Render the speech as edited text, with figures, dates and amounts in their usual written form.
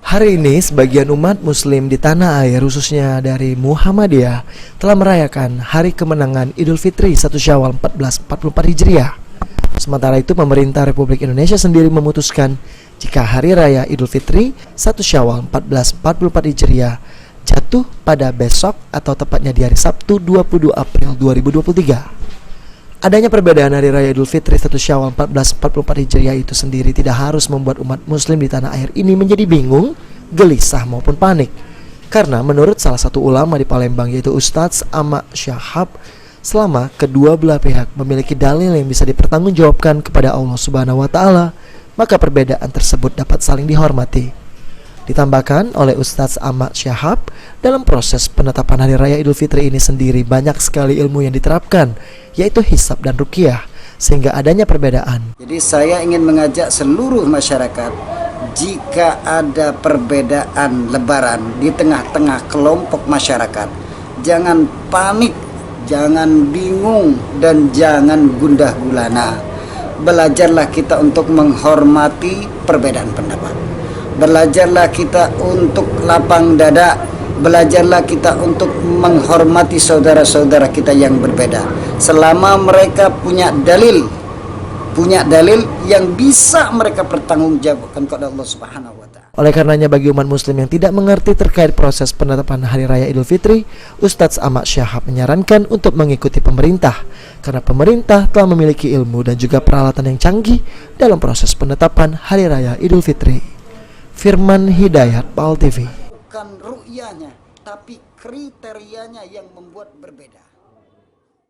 Hari ini, sebagian umat muslim di tanah air, khususnya dari Muhammadiyah, telah merayakan Hari Kemenangan Idul Fitri 1 Syawal 1444 Hijriah. Sementara itu, pemerintah Republik Indonesia sendiri memutuskan jika Hari Raya Idul Fitri 1 Syawal 1444 Hijriah jatuh pada besok atau tepatnya di hari Sabtu 22 April 2023. Adanya perbedaan Hari Raya Idul Fitri 1 Syawal 1444 Hijriah itu sendiri tidak harus membuat umat muslim di tanah air ini menjadi bingung, gelisah maupun panik. Karena menurut salah satu ulama di Palembang yaitu Ustadz Ahmad Syahab, selama kedua belah pihak memiliki dalil yang bisa dipertanggungjawabkan kepada Allah Subhanahu wa taala, maka perbedaan tersebut dapat saling dihormati. Ditambahkan oleh Ustadz Ahmad Syahab, dalam proses penetapan Hari Raya Idul Fitri ini sendiri banyak sekali ilmu yang diterapkan, yaitu hisab dan ruqyah, sehingga adanya perbedaan. Jadi saya ingin mengajak seluruh masyarakat, jika ada perbedaan lebaran di tengah-tengah kelompok masyarakat, jangan panik, jangan bingung, dan jangan gundah gulana. Belajarlah kita untuk menghormati perbedaan pendapat. Belajarlah kita untuk lapang dada. Belajarlah kita untuk menghormati saudara-saudara kita yang berbeda. Selama mereka punya dalil yang bisa mereka pertanggungjawabkan kepada Allah Subhanahu wa taala. Oleh karenanya bagi umat muslim yang tidak mengerti terkait proses penetapan Hari Raya Idul Fitri, Ustadz Ahmad Syahab menyarankan untuk mengikuti pemerintah, karena pemerintah telah memiliki ilmu dan juga peralatan yang canggih dalam proses penetapan Hari Raya Idul Fitri. Firman Hidayat, PAL TV. Bukan ru'yahnya, tapi kriterianya yang membuat berbeda.